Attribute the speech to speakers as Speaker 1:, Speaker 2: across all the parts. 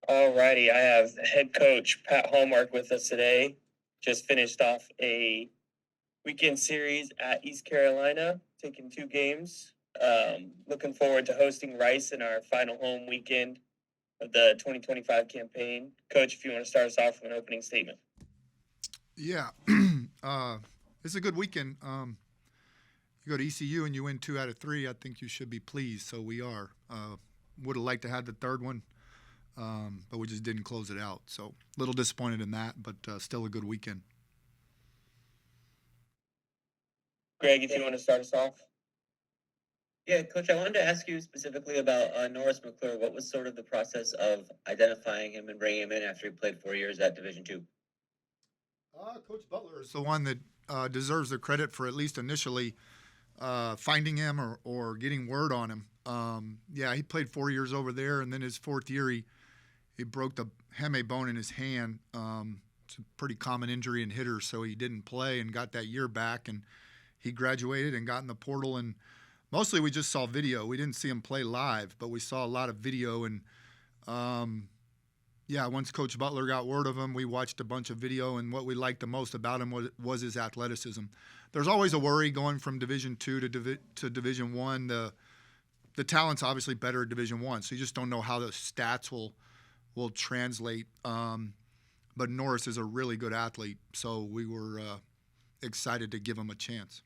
Speaker 1: Alrighty, I have head coach Pat Hallmark with us today. Just finished off a weekend series at East Carolina, taking 2 games. Looking forward to hosting Rice in our final home weekend of the 2025 campaign. Coach, if you want to start us off with an opening statement.
Speaker 2: Yeah, it's a good weekend. You go to ECU and you win 2 out of 3. I think you should be pleased. So we are. Would have liked to have the third one, but we just didn't close it out. So a little disappointed in that, but still a good weekend.
Speaker 1: Greg, if you want to start us off.
Speaker 3: Yeah, Coach, I wanted to ask you specifically about Norris McClure. What was sort of the process of identifying him and bringing him in after he played 4 years at Division II?
Speaker 2: Coach Butler is the one that deserves the credit for at least initially finding him or getting word on him. Yeah, he played 4 years over there, and then his 4th year he broke the heme bone in his hand. It's a pretty common injury in hitters, so he didn't play and got that year back, and he graduated and got in the portal. And mostly we just saw video. We didn't see him play live, but we saw a lot of video. And yeah, once Coach Butler got word of him, we watched a bunch of video, and what we liked the most about him was his athleticism. There's always a worry going from Division II to Division I. The talent's obviously better at Division I, so you just don't know how the stats will translate. But Norris is a really good athlete, so we were excited to give him a chance.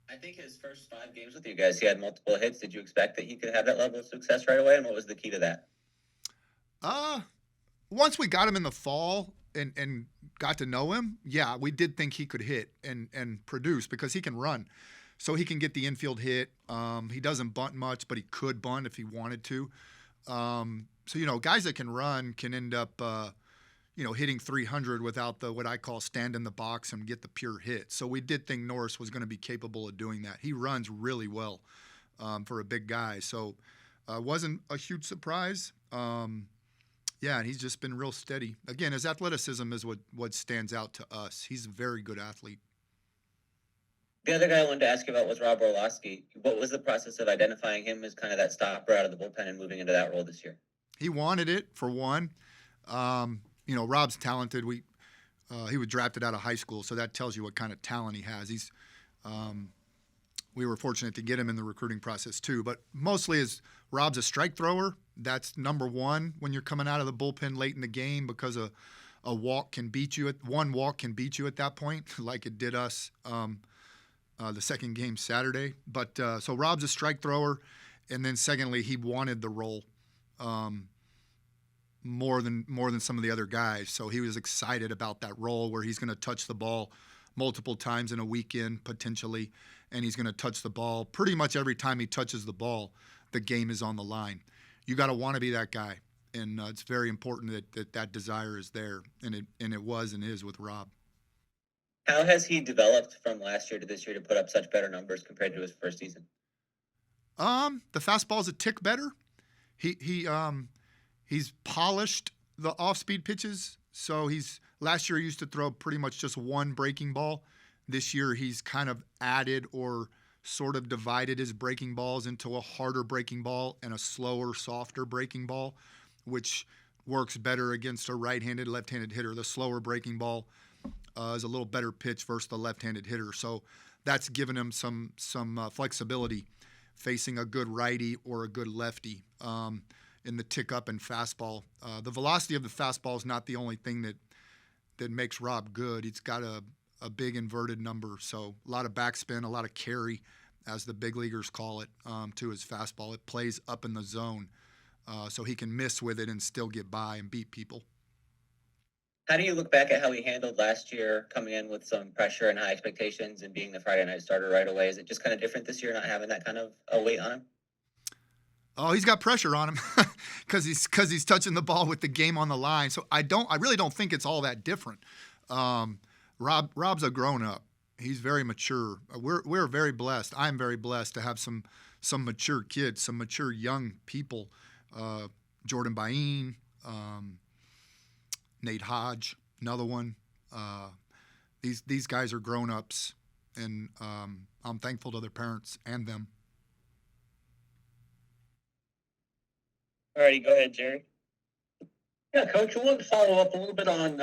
Speaker 3: I think his first 5 games with you guys, he had multiple hits. Did you expect that he could have that level of success right away, and what was the key to that?
Speaker 2: Once we got him in the fall and got to know him, yeah, we did think he could hit and produce because he can run. So he can get the infield hit. He doesn't bunt much, but he could bunt if he wanted to. So, guys that can run can end up, hitting 300 without what I call stand in the box and get the pure hit. So we did think Norris was going to be capable of doing that. He runs really well for a big guy. So wasn't a huge surprise. Yeah, and he's just been real steady. Again, his athleticism is what stands out to us. He's a very good athlete.
Speaker 3: The other guy I wanted to ask you about was Rob Orlowski. What was the process of identifying him as kind of that stopper out of the bullpen and moving into that role this year?
Speaker 2: He wanted it, for one. Rob's talented. He was drafted out of high school, so that tells you what kind of talent he has. We were fortunate to get him in the recruiting process too, but mostly Rob's a strike thrower. That's number one when you're coming out of the bullpen late in the game because a walk can beat you one walk can beat you at that point, like it did us the second game Saturday. But so Rob's a strike thrower, and then secondly, he wanted the role more than some of the other guys. So he was excited about that role where he's going to touch the ball multiple times in a weekend potentially, and he's going to touch the ball pretty much every time he touches the ball. The game is on the line. You got to want to be that guy, and it's very important that desire is there, and it was and is with Rob.
Speaker 3: How has he developed from last year to this year to put up such better numbers compared to his first season?
Speaker 2: The fastball's a tick better. He's polished the off-speed pitches. So last year he used to throw pretty much just one breaking ball. This year he's kind of added or sort of divided his breaking balls into a harder breaking ball and a slower, softer breaking ball, which works better against a right-handed, left-handed hitter. The slower breaking ball is a little better pitch versus the left-handed hitter. So that's given him some flexibility facing a good righty or a good lefty in the tick-up and fastball. The velocity of the fastball is not the only thing that makes Rob good. He's got a big inverted number, so a lot of backspin, a lot of carry, as the big leaguers call it, to his fastball. It plays up in the zone, so he can miss with it and still get by and beat people.
Speaker 3: How do you look back at how he handled last year, coming in with some pressure and high expectations and being the Friday night starter right away? Is it just kind of different this year, not having that kind of a weight on him?
Speaker 2: Oh, he's got pressure on him because he's touching the ball with the game on the line. So I really don't think it's all that different. Rob's a grown up. He's very mature. We're very blessed. I'm very blessed to have some mature kids, some mature young people. Jordan Bain, Nate Hodge, another one. These guys are grown ups, and I'm thankful to their parents and them.
Speaker 1: All righty, go ahead, Jerry.
Speaker 4: Yeah, Coach, I wanted to follow up a little bit on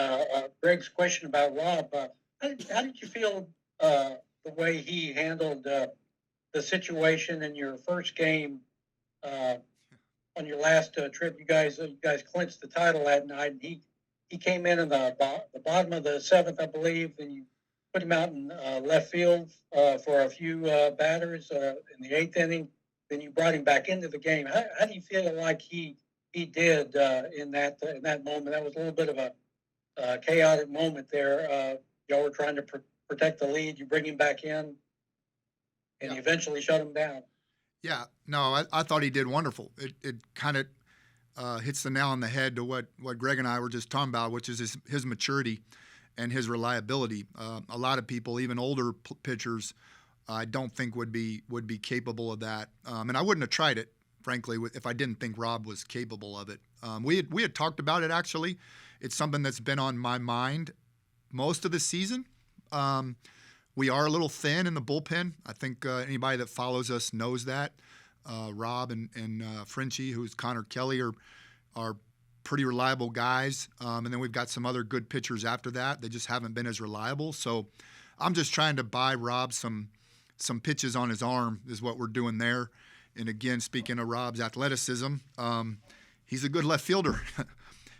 Speaker 4: Greg's question about Rob. How did you feel the way he handled the situation in your first game uh, on your last trip? You guys clinched the title that night, and he came in the bottom of the seventh, I believe, and you put him out in left field for a few batters in the eighth inning. Then you brought him back into the game. How do you feel like he did in that moment? That was a little bit of a chaotic moment there. Y'all were trying to protect the lead. You bring him back in, and you eventually shut him down.
Speaker 2: Yeah, no, I thought he did wonderful. It kind of hits the nail on the head to what Greg and I were just talking about, which is his maturity and his reliability. A lot of people, even older pitchers, I don't think would be capable of that. And I wouldn't have tried it, frankly, if I didn't think Rob was capable of it. We had talked about it, actually. It's something that's been on my mind most of the season. We are a little thin in the bullpen. I think anybody that follows us knows that. Rob and Frenchie, who's Connor Kelly, are pretty reliable guys. And then we've got some other good pitchers after that. They just haven't been as reliable. So I'm just trying to buy Rob some pitches on his arm is what we're doing there. And again, speaking of Rob's athleticism, he's a good left fielder.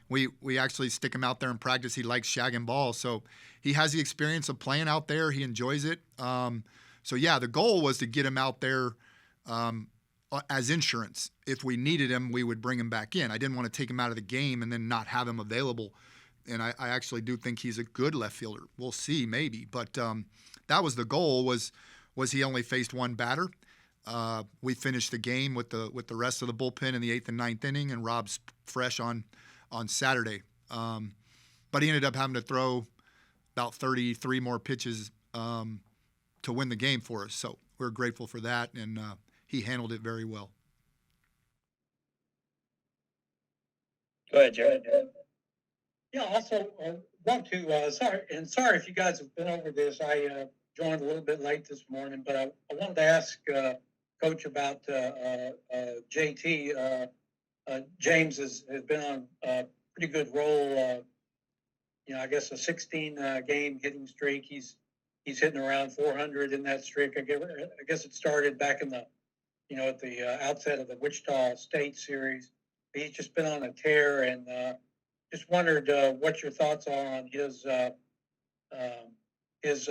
Speaker 2: We actually stick him out there in practice. He likes shagging balls. So he has the experience of playing out there. He enjoys it. So, yeah, the goal was to get him out there as insurance. If we needed him, we would bring him back in. I didn't want to take him out of the game and then not have him available. And I actually do think he's a good left fielder. We'll see, maybe. But that was the goal, was he only faced one batter. We finished the game with the rest of the bullpen in the eighth and ninth inning, and Rob's fresh on Saturday. But he ended up having to throw about 33 more pitches to win the game for us. So we're grateful for that, and he handled it very well.
Speaker 1: Go ahead, Jared.
Speaker 4: Yeah, also want to sorry if you guys have been over this. I joined a little bit late this morning, but I wanted to ask Coach about JT. James has been on a pretty good roll. I guess a 16 game hitting streak. He's hitting around 400 in that streak. I guess it started back in the at the outset of the Wichita State series. He's just been on a tear, and just wondered what your thoughts are on his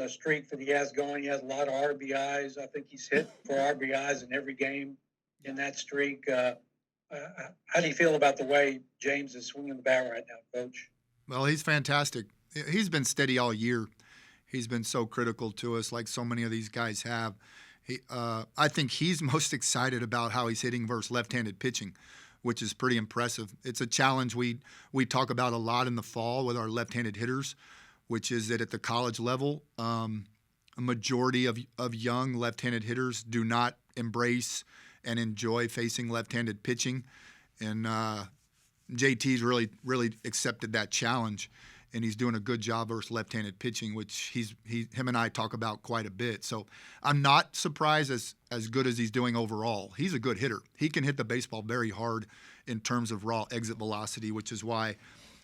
Speaker 4: streak that he has going. He has a lot of RBIs. I think he's hit for RBIs in every game in that streak. How do you feel about the way James is swinging the bat right now, Coach?
Speaker 2: Well, he's fantastic. He's been steady all year. He's been so critical to us, like so many of these guys have. I think he's most excited about how he's hitting versus left-handed pitching, which is pretty impressive. It's a challenge we talk about a lot in the fall with our left-handed hitters, which is that at the college level, a majority of young left-handed hitters do not embrace and enjoy facing left-handed pitching. And JT's really accepted that challenge, and he's doing a good job versus left-handed pitching, which him and I talk about quite a bit. So I'm not surprised as good as he's doing overall. He's a good hitter. He can hit the baseball very hard in terms of raw exit velocity, which is why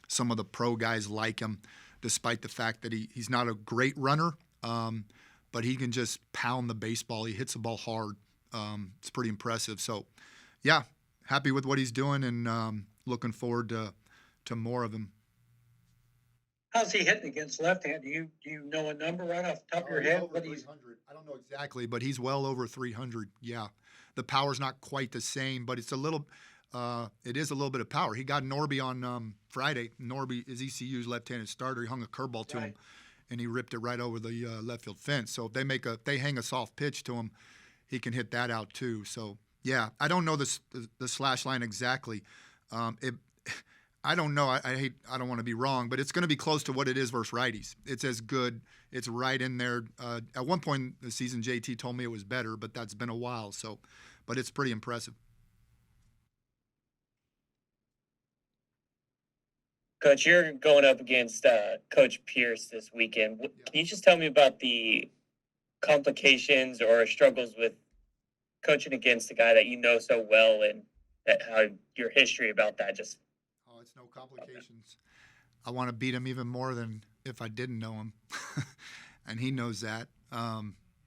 Speaker 2: some of the pro guys like him, despite the fact that he's not a great runner, but he can just pound the baseball. He hits the ball hard. It's pretty impressive. So, yeah, happy with what he's doing, and looking forward to more of him.
Speaker 4: How's he hitting against left-hand? Do you know a number right off the top of your head?
Speaker 2: Over 300. I don't know exactly, but he's well over 300. Yeah, the power's not quite the same, but it's a little. It is a little bit of power. He got Norby on Friday. Norby is ECU's left-handed starter. He hung a curveball to him, and he ripped it right over the left field fence. So if they hang a soft pitch to him, he can hit that out too. So yeah, I don't know the slash line exactly. I don't know. I don't want to be wrong, but it's going to be close to what it is versus righties. It's as good. It's right in there. At one point in the season, JT told me it was better, but that's been a while. So, but it's pretty impressive.
Speaker 1: Coach, you're going up against Coach Pierce this weekend. Can you just tell me about the complications or struggles with coaching against a guy that you know so well, and how your history about that? Just
Speaker 2: it's no complications. I want to beat him even more than if I didn't know him, and he knows that.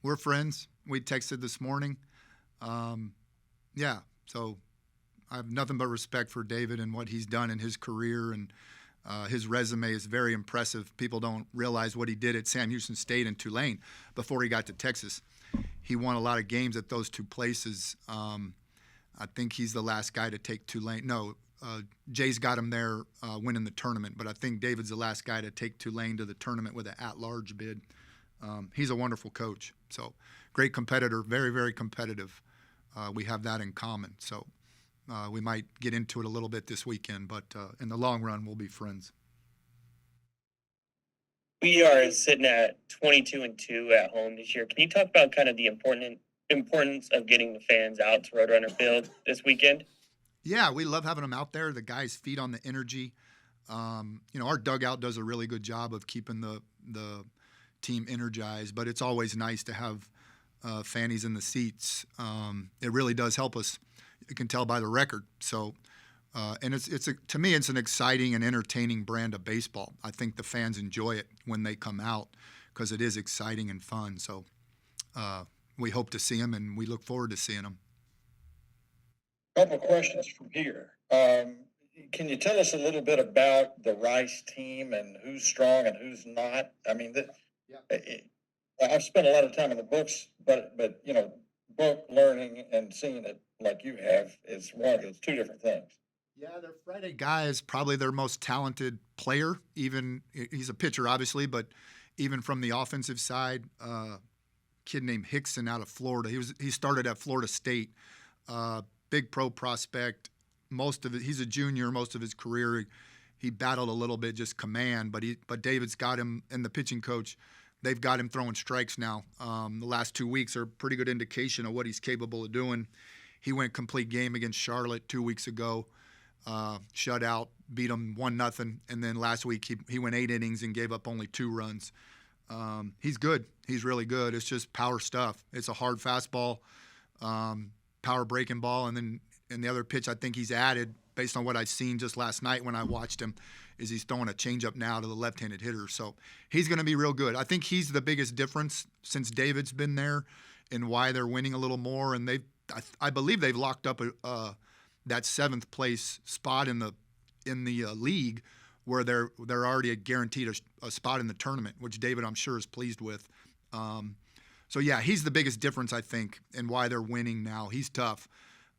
Speaker 2: We're friends. We texted this morning. Yeah, so I have nothing but respect for David and what he's done in his career, and his resume is very impressive. People don't realize what he did at Sam Houston State and Tulane before he got to Texas. He won a lot of games at those two places. I think he's the last guy to take Tulane. No, Jay's got him there winning the tournament, but I think David's the last guy to take Tulane to the tournament with an at-large bid. He's a wonderful coach. So great competitor, very, very competitive. We have that in common. So we might get into it a little bit this weekend, but in the long run, we'll be friends.
Speaker 1: We are sitting at 22-2 at home this year. Can you talk about kind of the importance of getting the fans out to Roadrunner Field this weekend?
Speaker 2: Yeah, we love having them out there. The guys feed on the energy. Our dugout does a really good job of keeping the team energized, but it's always nice to have fannies in the seats. It really does help us. You can tell by the record. So, and to me, it's an exciting and entertaining brand of baseball. I think the fans enjoy it when they come out because it is exciting and fun. So, we hope to see them, and we look forward to seeing them.
Speaker 5: Couple of questions from here. Can you tell us a little bit about the Rice team and who's strong and who's not? I mean, I've spent a lot of time in the books, but book learning and seeing it like you have is it's two different things.
Speaker 2: Yeah, their Friday guy is probably their most talented player. Even he's a pitcher, obviously, but even from the offensive side, kid named Hickson out of Florida. He started at Florida State. Big pro prospect. He's a junior. Most of his career, he battled a little bit, just command. But David's got him, and the pitching coach, they've got him throwing strikes now. The last 2 weeks are a pretty good indication of what he's capable of doing. He went complete game against Charlotte 2 weeks ago, shut out, beat them 1-0, and then last week he went 8 innings and gave up only 2 runs. He's good. He's really good. It's just power stuff. It's a hard fastball. Power breaking ball, and then in the other pitch I think he's added, based on what I've seen just last night when I watched him, is he's throwing a changeup now to the left-handed hitter. So he's going to be real good. I think he's the biggest difference since David's been there and why they're winning a little more. And I believe they've locked up that 7th place spot in the league, where they're already guaranteed a spot in the tournament, which David I'm sure is pleased with. So, yeah, he's the biggest difference, I think, in why they're winning now. He's tough.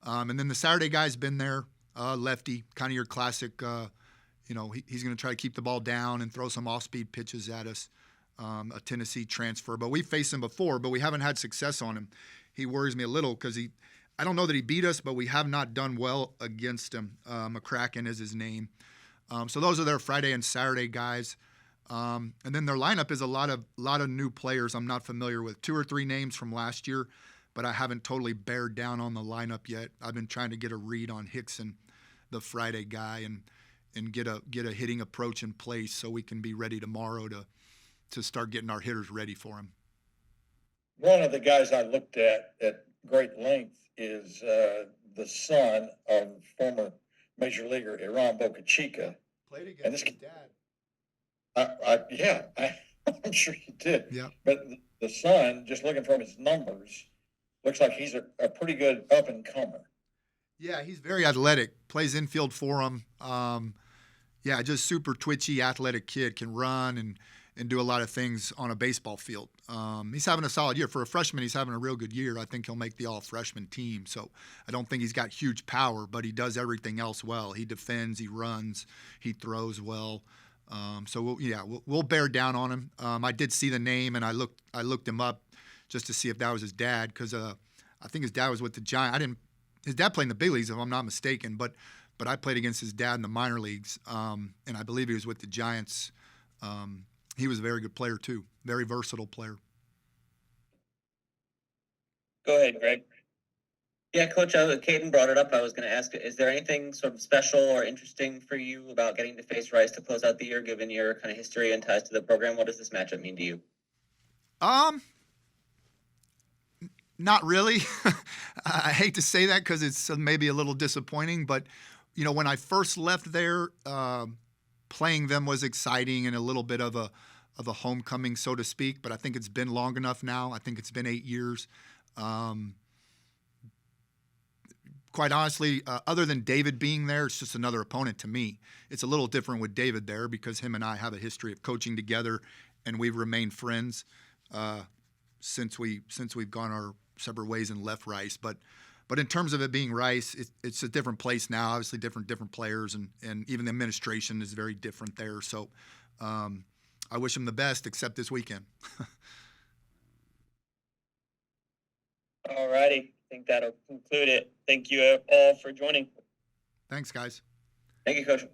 Speaker 2: And then the Saturday guy's been there, lefty, kind of your classic, he's going to try to keep the ball down and throw some off-speed pitches at us, a Tennessee transfer. But we've faced him before, but we haven't had success on him. He worries me a little because I don't know that he beat us, but we have not done well against him. McCracken is his name. So those are their Friday and Saturday guys. And then their lineup is a lot of new players I'm not familiar with. 2 or 3 names from last year, but I haven't totally bared down on the lineup yet. I've been trying to get a read on Hickson, the Friday guy, and get a hitting approach in place so we can be ready tomorrow to start getting our hitters ready for him.
Speaker 5: One of the guys I looked at great length is the son of former major leaguer Iran Boca Chica.
Speaker 2: Played against his dad.
Speaker 5: I'm sure he did.
Speaker 2: Yeah.
Speaker 5: But the son, just looking from his numbers, looks like he's a pretty good up-and-comer.
Speaker 2: Yeah, he's very athletic. Plays infield for him. Just super twitchy, athletic kid. Can run and do a lot of things on a baseball field. He's having a solid year. For a freshman, he's having a real good year. I think he'll make the all-freshman team. So I don't think he's got huge power, but he does everything else well. He defends, he runs, he throws well. So we'll bear down on him. I did see the name, and I looked him up just to see if that was his dad, because I think his dad was with the Giants. His dad played in the big leagues, if I'm not mistaken, but I played against his dad in the minor leagues, and I believe he was with the Giants. He was a very good player too, very versatile player.
Speaker 1: Go ahead, Greg.
Speaker 3: Yeah, Coach, Caden brought it up. I was going to ask, is there anything sort of special or interesting for you about getting to face Rice to close out the year, given your kind of history and ties to the program? What does this matchup mean to you?
Speaker 2: Not really. I hate to say that because it's maybe a little disappointing, but you know, when I first left there, playing them was exciting and a little bit of a homecoming, so to speak. But I think it's been long enough now. I think it's been 8 years. Quite honestly, other than David being there, it's just another opponent to me. It's a little different with David there because him and I have a history of coaching together, and we've remained friends since we've gone our separate ways and left Rice. But in terms of it being Rice, it's a different place now. Obviously, different players, and even the administration is very different there. So I wish him the best, except this weekend.
Speaker 1: All righty. I think that'll conclude it. Thank you all for joining.
Speaker 2: Thanks, guys.
Speaker 3: Thank you, Coach.